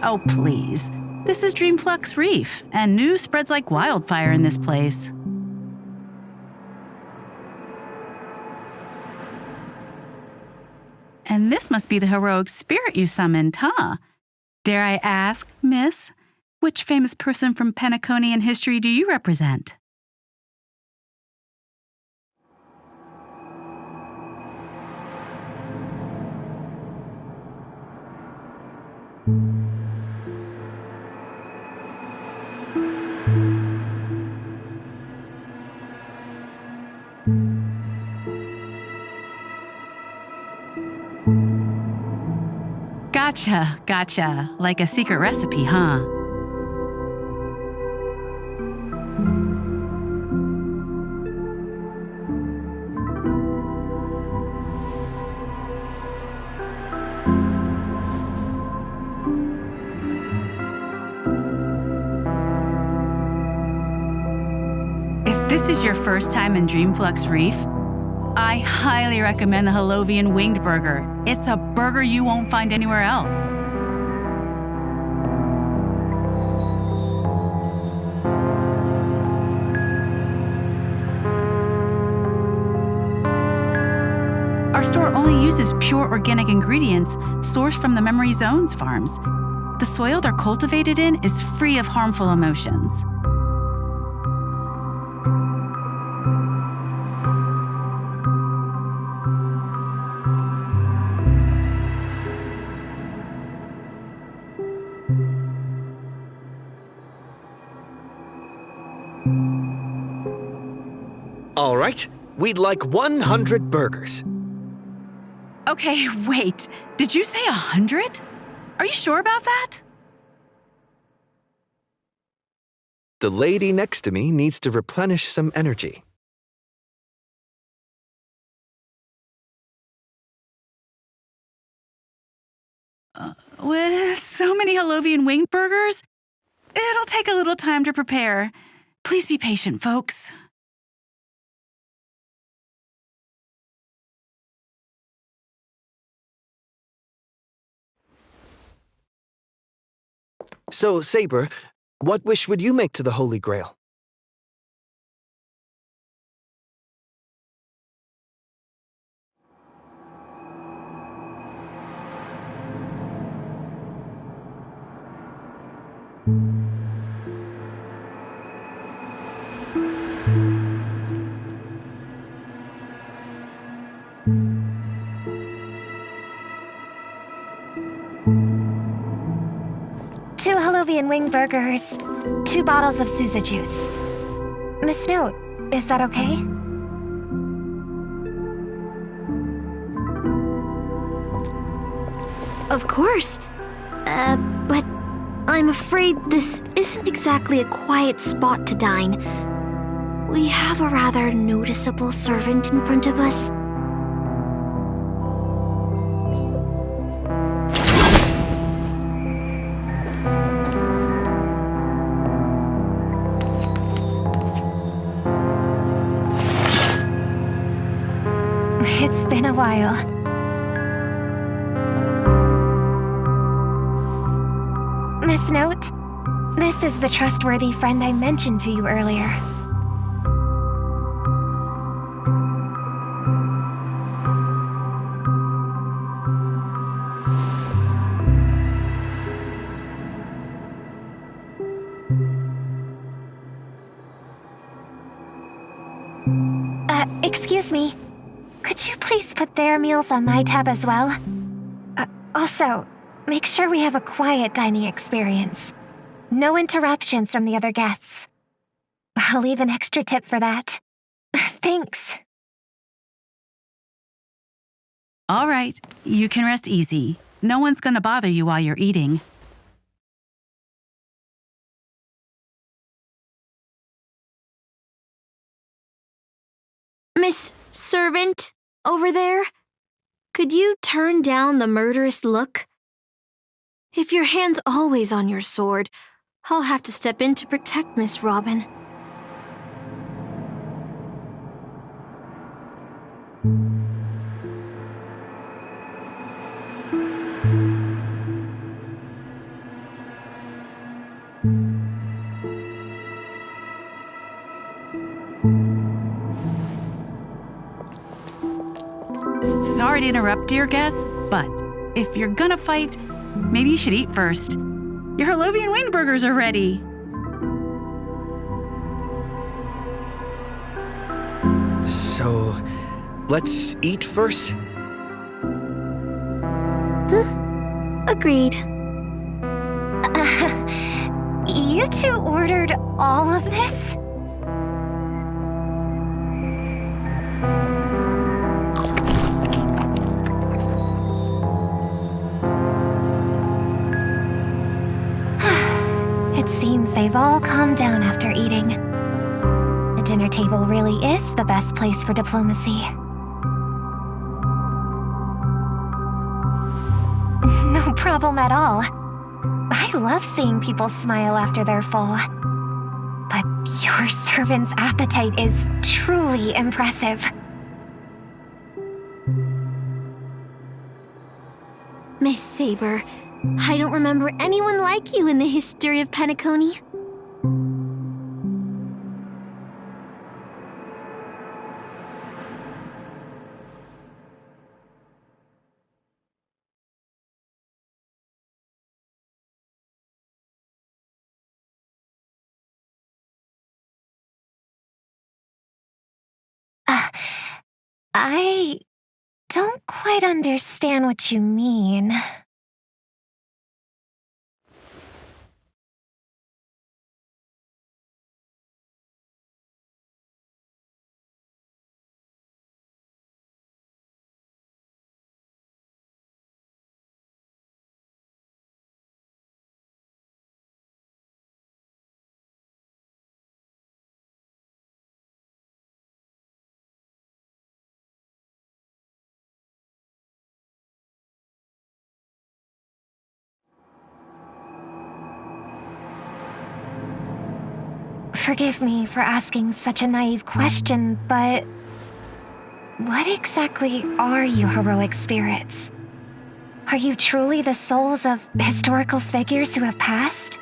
Oh, please. This is Dreamflux Reef, and news spreads like wildfire in this place. And this must be the heroic spirit you summoned, huh? Dare I ask, miss, which famous person from Penaconian history do you represent? Gotcha. Like a secret recipe, huh? If this is your first time in Dreamflux Reef, I highly recommend the Halovian Winged Burger. It's a burger you won't find anywhere else. Our store only uses pure organic ingredients sourced from the Memory Zones farms. The soil they're cultivated in is free of harmful emotions. All right, we'd like 100 burgers. Okay, wait. Did you say 100? Are you sure about that? The lady next to me needs to replenish some energy. With so many Halovian winged burgers, it'll take a little time to prepare. Please be patient, folks. So, Saber, what wish would you make to the Holy Grail? Two Halovian wing burgers, 2 bottles of Suza juice. Miss Note, is that okay? Of course. But I'm afraid this isn't exactly a quiet spot to dine. We have a rather noticeable servant in front of us. It's been a while. Miss Note, this is the trustworthy friend I mentioned to you earlier. Excuse me. Could you please put their meals on my tab as well? Also, make sure we have a quiet dining experience. No interruptions from the other guests. I'll leave an extra tip for that. Thanks. All right, you can rest easy. No one's gonna bother you while you're eating. Miss Servant, over there? Could you turn down the murderous look? If your hand's always on your sword, I'll have to step in to protect Miss Robin. Sorry to interrupt, dear guest, but if you're gonna fight, maybe you should eat first. Your Harlovian wing burgers are ready. So, let's eat first? Agreed. You two ordered all of this? It seems they've all calmed down after eating. The dinner table really is the best place for diplomacy. No problem at all. I love seeing people smile after they're full. But your servant's appetite is truly impressive. Miss Saber, I don't remember anyone like you in the history of Penacony. I don't quite understand what you mean. Forgive me for asking such a naive question, but what exactly are you heroic spirits? Are you truly the souls of historical figures who have passed?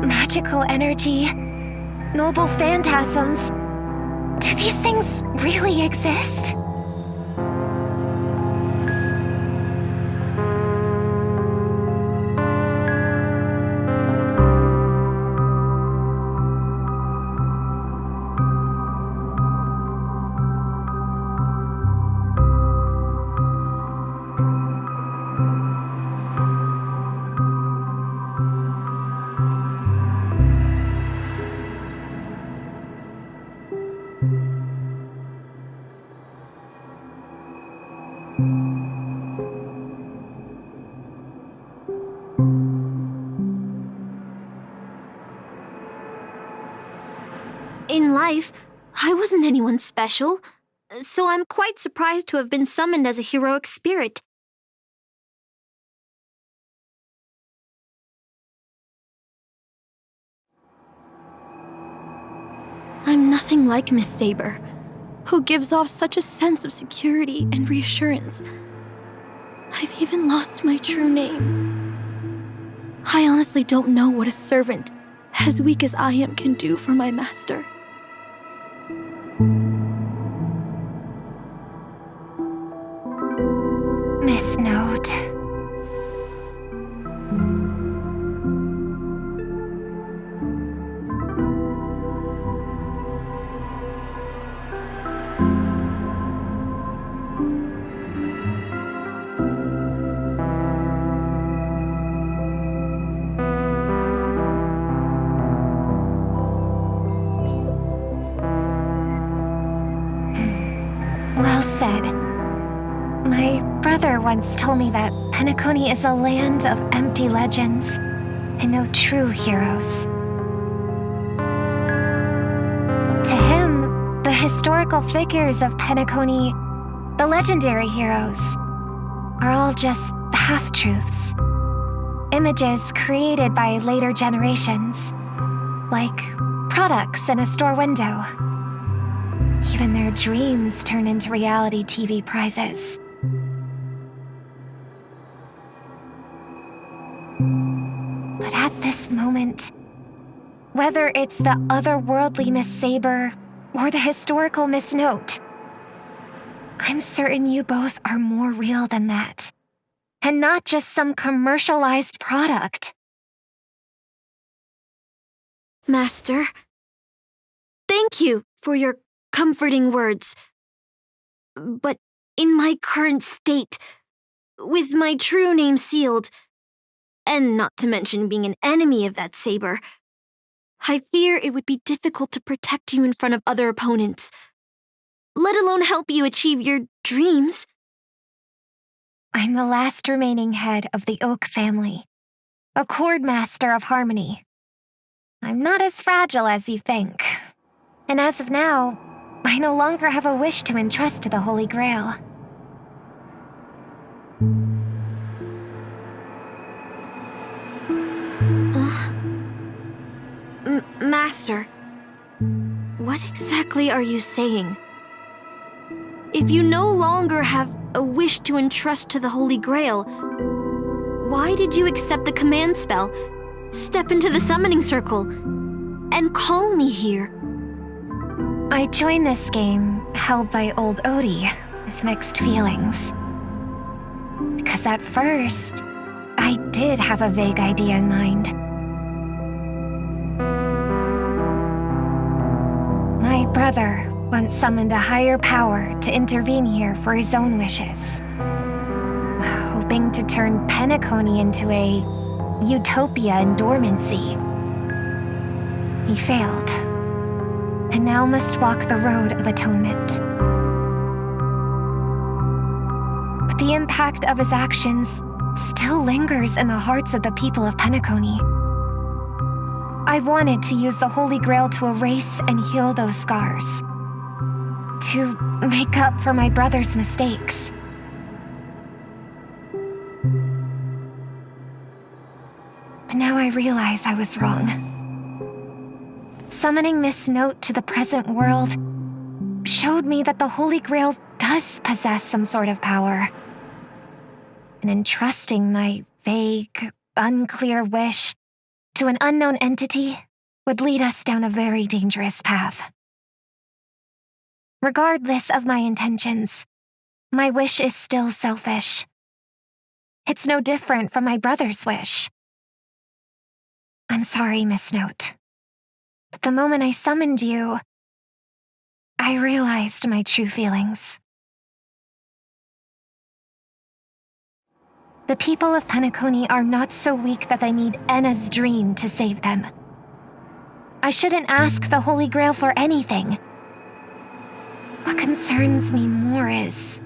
Magical energy, noble phantasms. Do these things really exist? In life, I wasn't anyone special, so I'm quite surprised to have been summoned as a heroic spirit. I'm nothing like Miss Saber. who gives off such a sense of security and reassurance. I've even lost my true name. I honestly don't know what a servant, as weak as I am, can do for my master. Miss Note. Well said. My brother once told me that Penacony is a land of empty legends and no true heroes. To him, the historical figures of Penacony, the legendary heroes, are all just half-truths. Images created by later generations, like products in a store window. Even their dreams turn into reality TV prizes. But at this moment, whether it's the otherworldly Miss Saber or the historical Miss Note, I'm certain you both are more real than that, and not just some commercialized product. Master, thank you for your comforting words. But in my current state, with my true name sealed, and not to mention being an enemy of that Saber, I fear it would be difficult to protect you in front of other opponents, let alone help you achieve your dreams. I'm the last remaining head of the Oak family, a chord master of harmony. I'm not as fragile as you think, and as of now, I no longer have a wish to entrust to the Holy Grail. Master, what exactly are you saying? If you no longer have a wish to entrust to the Holy Grail, why did you accept the command spell, step into the summoning circle, and call me here? I joined this game, held by old Odie, with mixed feelings. Because at first, I did have a vague idea in mind. My brother once summoned a higher power to intervene here for his own wishes, hoping to turn Penacony into a utopia in dormancy. He failed, and now must walk the road of atonement. But the impact of his actions still lingers in the hearts of the people of Penacony. I wanted to use the Holy Grail to erase and heal those scars, to make up for my brother's mistakes. But now I realize I was wrong. Summoning Miss Note to the present world showed me that the Holy Grail does possess some sort of power. And entrusting my vague, unclear wish to an unknown entity would lead us down a very dangerous path. Regardless of my intentions, my wish is still selfish. It's no different from my brother's wish. I'm sorry, Miss Note. But the moment I summoned you, I realized my true feelings. The people of Penacony are not so weak that they need Enna's dream to save them. I shouldn't ask the Holy Grail for anything. What concerns me more is...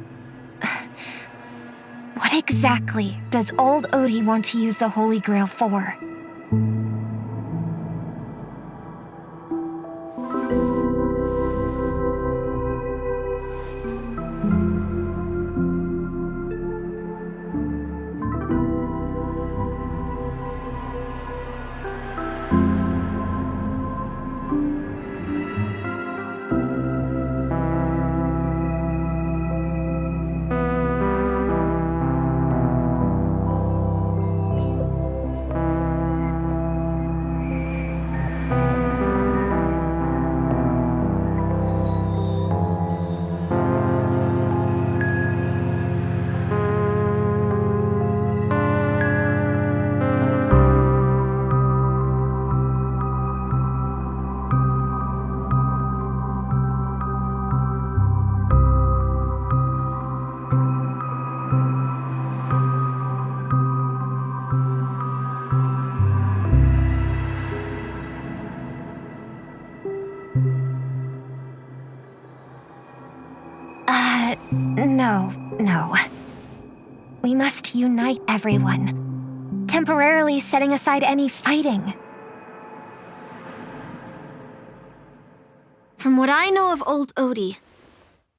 what exactly does old Odie want to use the Holy Grail for? No. We must unite everyone, temporarily setting aside any fighting. From what I know of old Odie,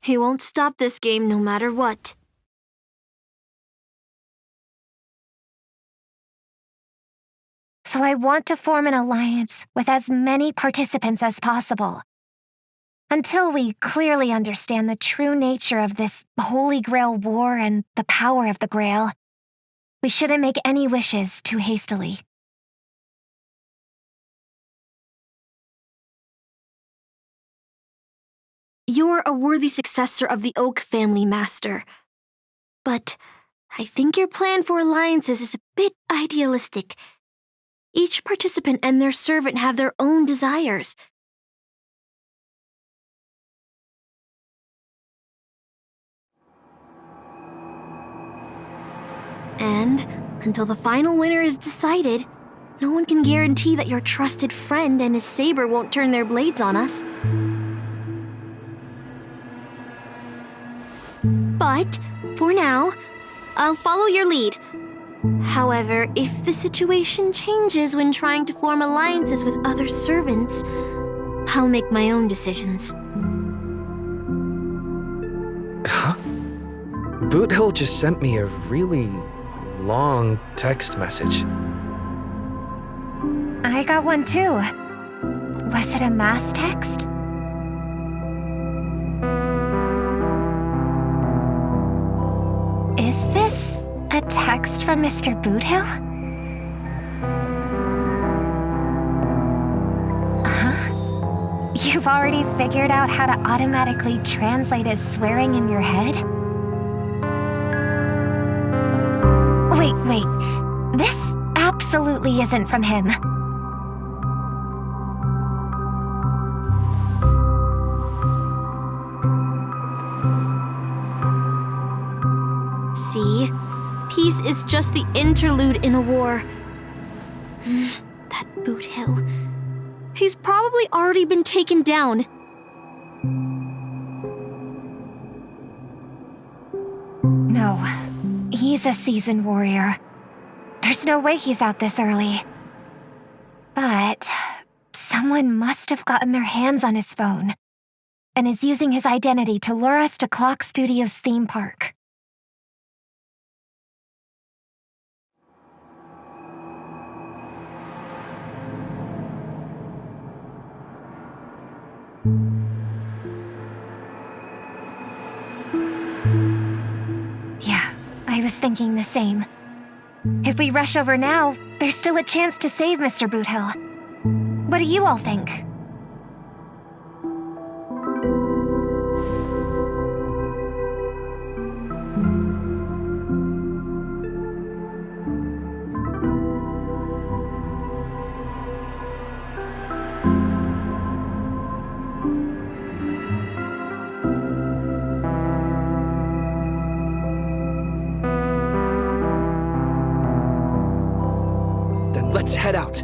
he won't stop this game no matter what. So I want to form an alliance with as many participants as possible. Until we clearly understand the true nature of this Holy Grail war and the power of the Grail, we shouldn't make any wishes too hastily. You're a worthy successor of the Oak family, Master. But I think your plan for alliances is a bit idealistic. Each participant and their servant have their own desires. And until the final winner is decided, no one can guarantee that your trusted friend and his saber won't turn their blades on us. But, for now, I'll follow your lead. However, if the situation changes when trying to form alliances with other servants, I'll make my own decisions. Huh? Boothill just sent me a really long text message. I got one too. Was it a mass text? Is this a text from Mr. Boothill? Huh? You've already figured out how to automatically translate his swearing in your head? Wait. This absolutely isn't from him. See? Peace is just the interlude in a war. That Boothill. He's probably already been taken down. No, he's a seasoned warrior. There's no way he's out this early. But someone must have gotten their hands on his phone and is using his identity to lure us to Clock Studios theme park. Yeah, I was thinking the same. If we rush over now, there's still a chance to save Mr. Boothill. What do you all think? Let's head out.